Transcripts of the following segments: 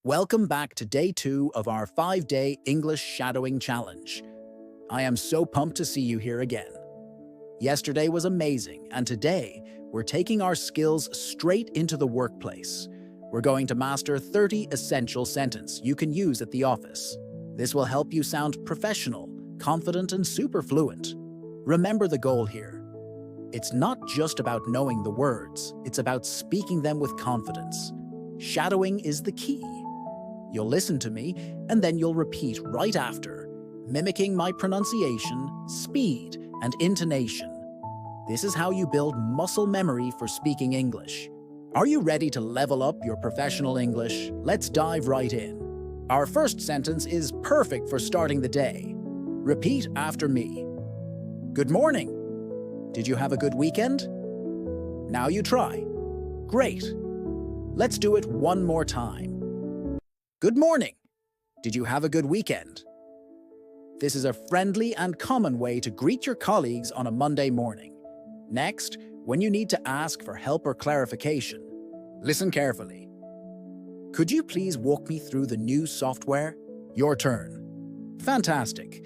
Welcome back to day 2 of our 5-day English shadowing challenge. I am so pumped to see you here again. Yesterday was amazing, and today we're taking our skills straight into the workplace. We're going to master 30 essential sentences you can use at the office. This will help you sound professional, confident, and super fluent. Remember the goal here. It's not just about knowing the words, it's about speaking them with confidence. Shadowing is the key. You'll listen to me, and then you'll repeat right after, mimicking my pronunciation, speed, and intonation. This is how you build muscle memory for speaking English. Are you ready to level up your professional English? Let's dive right in. Our first sentence is perfect for starting the day. Repeat after me. Good morning. Did you have a good weekend? Now you try. Great. Let's do it one more time. Good morning. Did you have a good weekend? This is a friendly and common way to greet your colleagues on a Monday morning. Next, when you need to ask for help or clarification, listen carefully. Could you please walk me through the new software? Your turn. Fantastic.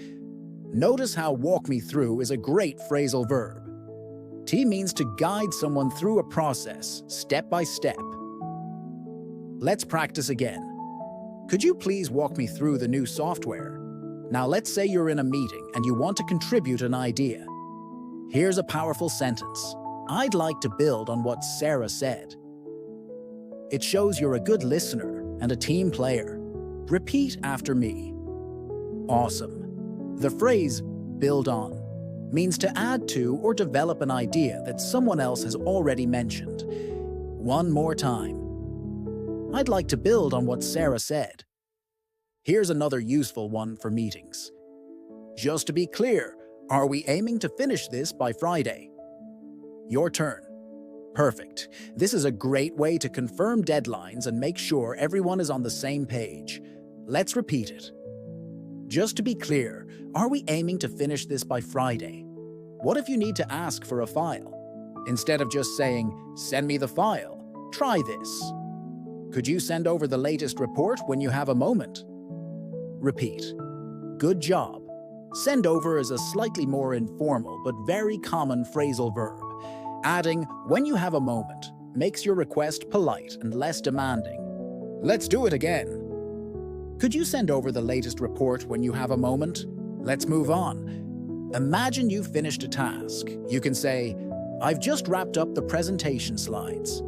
Notice how walk me through is a great phrasal verb. T means to guide someone through a process, step by step. Let's practice again. Could you please walk me through the new software? Now let's say you're in a meeting and you want to contribute an idea. Here's a powerful sentence. I'd like to build on what Sarah said. It shows you're a good listener and a team player. Repeat after me. Awesome. The phrase, build on, means to add to or develop an idea that someone else has already mentioned. One more time. I'd like to build on what Sarah said. Here's another useful one for meetings. Just to be clear, are we aiming to finish this by Friday? Your turn. Perfect. This is a great way to confirm deadlines and make sure everyone is on the same page. Let's repeat it. Just to be clear, are we aiming to finish this by Friday? What if you need to ask for a file? Instead of just saying, send me the file, try this. Could you send over the latest report when you have a moment? Repeat. Good job. Send over is a slightly more informal but very common phrasal verb. Adding, when you have a moment, makes your request polite and less demanding. Let's do it again. Could you send over the latest report when you have a moment? Let's move on. Imagine you've finished a task. You can say, I've just wrapped up the presentation slides.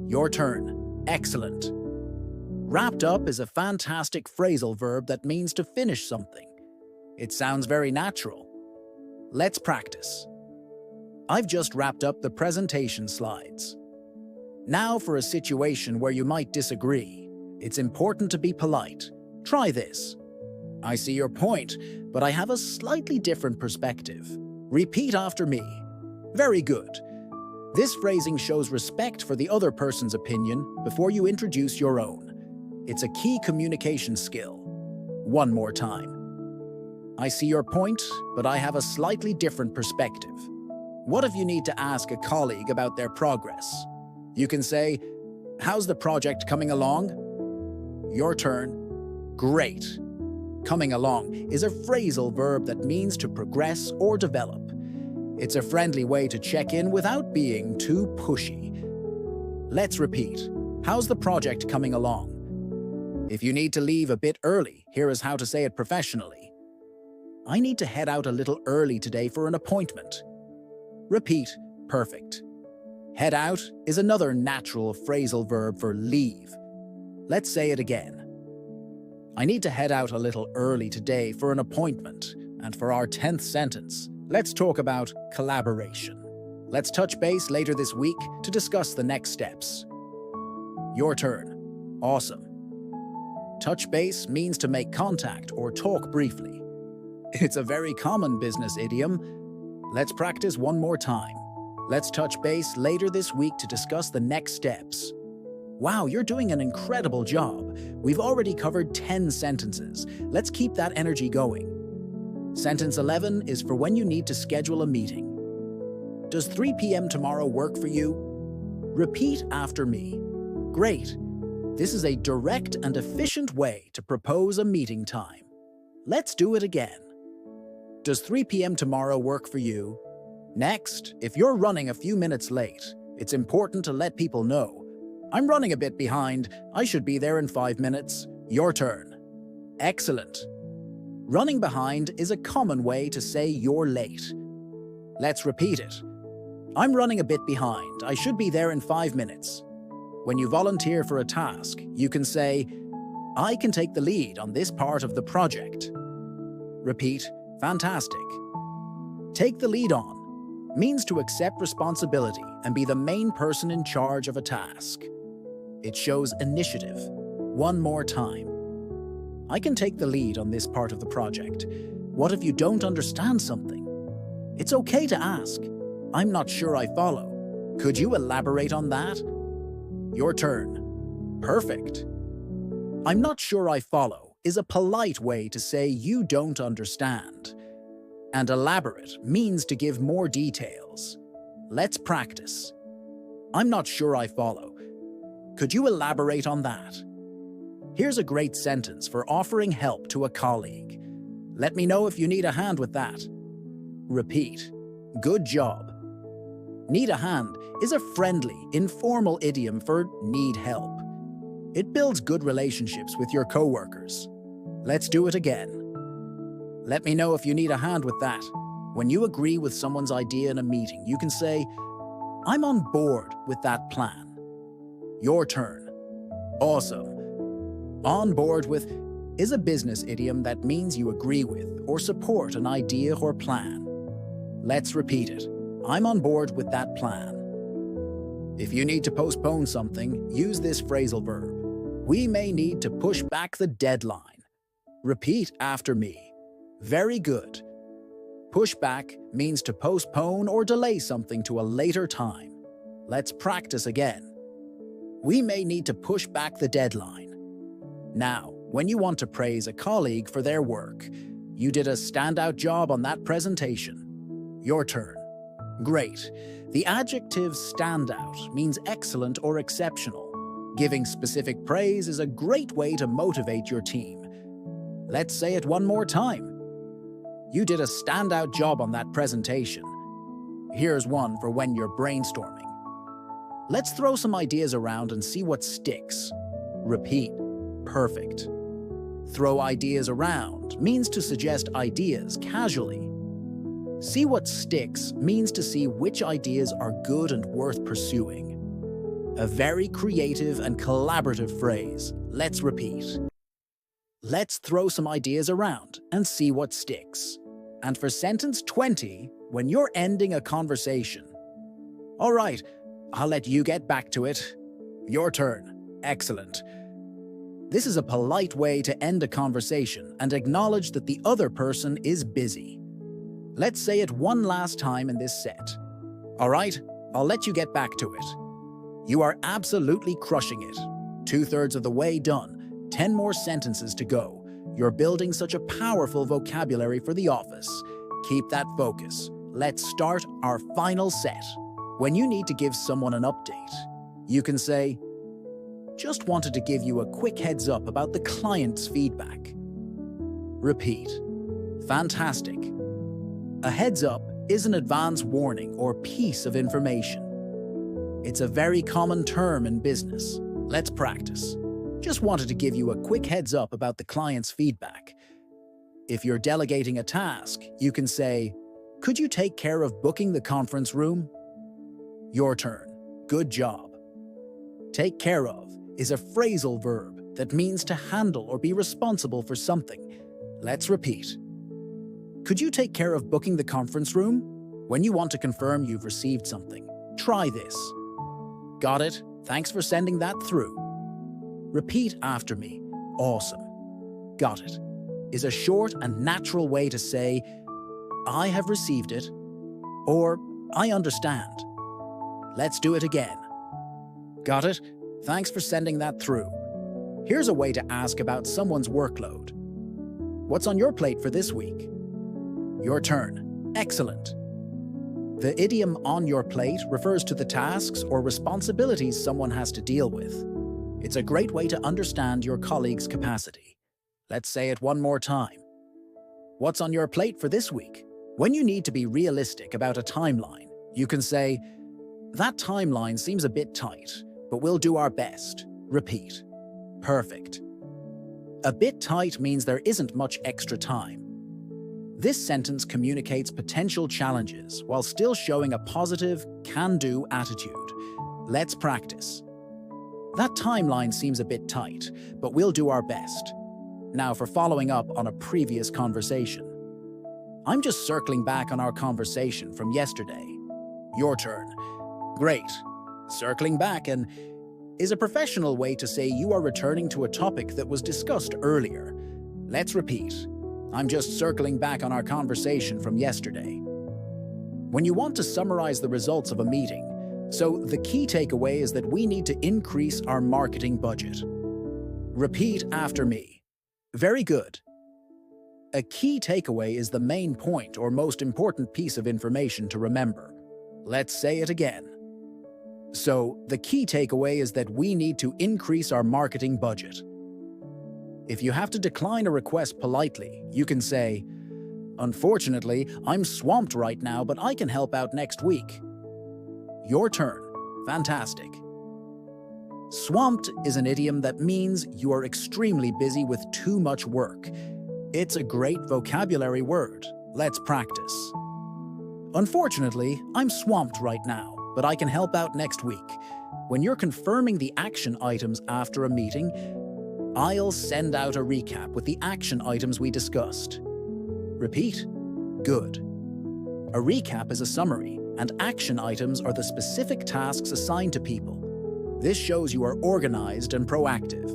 Your turn. Excellent. Wrapped up is a fantastic phrasal verb that means to finish something. It sounds very natural. Let's practice. I've just wrapped up the presentation slides. Now for a situation where you might disagree. It's important to be polite. Try this. I see your point, but I have a slightly different perspective. Repeat after me. Very good. This phrasing shows respect for the other person's opinion before you introduce your own. It's a key communication skill. One more time. I see your point, but I have a slightly different perspective. What if you need to ask a colleague about their progress? You can say, how's the project coming along? Your turn. Great. Coming along is a phrasal verb that means to progress or develop. It's a friendly way to check in without being too pushy. Let's repeat. How's the project coming along? If you need to leave a bit early, here is how to say it professionally. I need to head out a little early today for an appointment. Repeat. Perfect. Head out is another natural phrasal verb for leave. Let's say it again. I need to head out a little early today for an appointment. And for our 10th sentence, let's talk about collaboration. Let's touch base later this week to discuss the next steps. Your turn. Awesome. Touch base means to make contact or talk briefly. It's a very common business idiom. Let's practice one more time. Let's touch base later this week to discuss the next steps. Wow, you're doing an incredible job. We've already covered 10 sentences. Let's keep that energy going. Sentence 11 is for when you need to schedule a meeting. Does 3 p.m. tomorrow work for you? Repeat after me. Great. This is a direct and efficient way to propose a meeting time. Let's do it again. Does 3 p.m. tomorrow work for you? Next, if you're running a few minutes late, it's important to let people know. I'm running a bit behind. I should be there in 5 minutes. Your turn. Excellent. Running behind is a common way to say you're late. Let's repeat it. I'm running a bit behind. I should be there in 5 minutes. When you volunteer for a task, you can say, I can take the lead on this part of the project. Repeat, fantastic. Take the lead on means to accept responsibility and be the main person in charge of a task. It shows initiative. One more time. I can take the lead on this part of the project. What if you don't understand something? It's okay to ask. I'm not sure I follow. Could you elaborate on that? Your turn. Perfect. I'm not sure I follow is a polite way to say you don't understand. And elaborate means to give more details. Let's practice. I'm not sure I follow. Could you elaborate on that? Here's a great sentence for offering help to a colleague. Let me know if you need a hand with that. Repeat. Good job. Need a hand is a friendly, informal idiom for need help. It builds good relationships with your coworkers. Let's do it again. Let me know if you need a hand with that. When you agree with someone's idea in a meeting, you can say, I'm on board with that plan. Your turn. Awesome. On board with is a business idiom that means you agree with or support an idea or plan. Let's repeat it. I'm on board with that plan. If you need to postpone something, use this phrasal verb. We may need to push back the deadline. Repeat after me. Very good. Push back means to postpone or delay something to a later time. Let's practice again. We may need to push back the deadline. Now, when you want to praise a colleague for their work, you did a standout job on that presentation. Your turn. Great. The adjective standout means excellent or exceptional. Giving specific praise is a great way to motivate your team. Let's say it one more time. You did a standout job on that presentation. Here's one for when you're brainstorming. Let's throw some ideas around and see what sticks. Repeat. Perfect. Throw ideas around means to suggest ideas casually. See what sticks means to see which ideas are good and worth pursuing. A very creative and collaborative phrase. Let's repeat. Let's throw some ideas around and see what sticks. And for sentence 20, when you're ending a conversation. All right, I'll let you get back to it. Your turn. Excellent. This is a polite way to end a conversation and acknowledge that the other person is busy. Let's say it one last time in this set. All right, I'll let you get back to it. You are absolutely crushing it. 2/3 of the way done. 10 more sentences to go. You're building such a powerful vocabulary for the office. Keep that focus. Let's start our final set. When you need to give someone an update, you can say, just wanted to give you a quick heads up about the client's feedback. Repeat. Fantastic. A heads up is an advance warning or piece of information. It's a very common term in business. Let's practice. Just wanted to give you a quick heads up about the client's feedback. If you're delegating a task, you can say, could you take care of booking the conference room? Your turn. Good job. Take care of is a phrasal verb that means to handle or be responsible for something. Let's repeat. Could you take care of booking the conference room? When you want to confirm you've received something, try this. Got it? Thanks for sending that through. Repeat after me. Awesome. Got it is a short and natural way to say, I have received it, or I understand. Let's do it again. Got it? Thanks for sending that through. Here's a way to ask about someone's workload. What's on your plate for this week? Your turn. Excellent. The idiom on your plate refers to the tasks or responsibilities someone has to deal with. It's a great way to understand your colleague's capacity. Let's say it one more time. What's on your plate for this week? When you need to be realistic about a timeline, you can say, "That timeline seems a bit tight, but we'll do our best." Repeat. Perfect. A bit tight means there isn't much extra time. This sentence communicates potential challenges while still showing a positive, can-do attitude. Let's practice. That timeline seems a bit tight, but we'll do our best. Now for following up on a previous conversation. I'm just circling back on our conversation from yesterday. Your turn. Great. Circling back is a professional way to say you are returning to a topic that was discussed earlier. Let's repeat. I'm just circling back on our conversation from yesterday. When you want to summarize the results of a meeting, so the key takeaway is that we need to increase our marketing budget. Repeat after me. Very good. A key takeaway is the main point or most important piece of information to remember. Let's say it again. So, the key takeaway is that we need to increase our marketing budget. If you have to decline a request politely, you can say, "Unfortunately, I'm swamped right now, but I can help out next week." Your turn. Fantastic. Swamped is an idiom that means you are extremely busy with too much work. It's a great vocabulary word. Let's practice. Unfortunately, I'm swamped right now, but I can help out next week. When you're confirming the action items after a meeting, I'll send out a recap with the action items we discussed. Repeat. Good. A recap is a summary, and action items are the specific tasks assigned to people. This shows you are organized and proactive.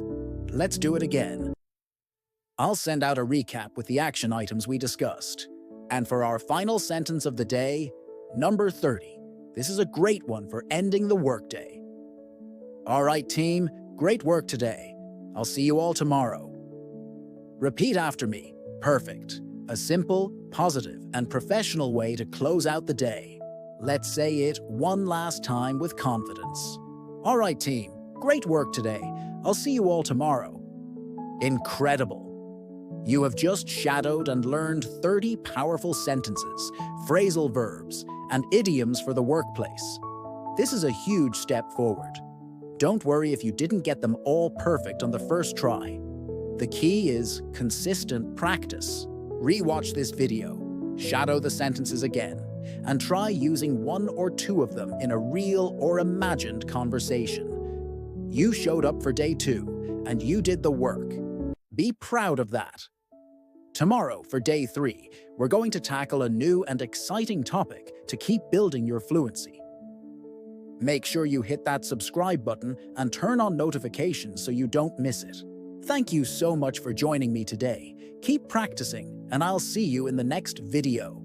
Let's do it again. I'll send out a recap with the action items we discussed. And for our final sentence of the day, number 30. This is a great one for ending the workday. All right, team, great work today. I'll see you all tomorrow. Repeat after me. Perfect. A simple, positive, and professional way to close out the day. Let's say it one last time with confidence. All right, team, great work today. I'll see you all tomorrow. Incredible. You have just shadowed and learned 30 powerful sentences, phrasal verbs, and idioms for the workplace. This is a huge step forward. Don't worry if you didn't get them all perfect on the first try. The key is consistent practice. Rewatch this video, shadow the sentences again, and try using one or two of them in a real or imagined conversation. You showed up for day 2, and you did the work. Be proud of that. Tomorrow, for day 3, we're going to tackle a new and exciting topic to keep building your fluency. Make sure you hit that subscribe button and turn on notifications so you don't miss it. Thank you so much for joining me today. Keep practicing, and I'll see you in the next video.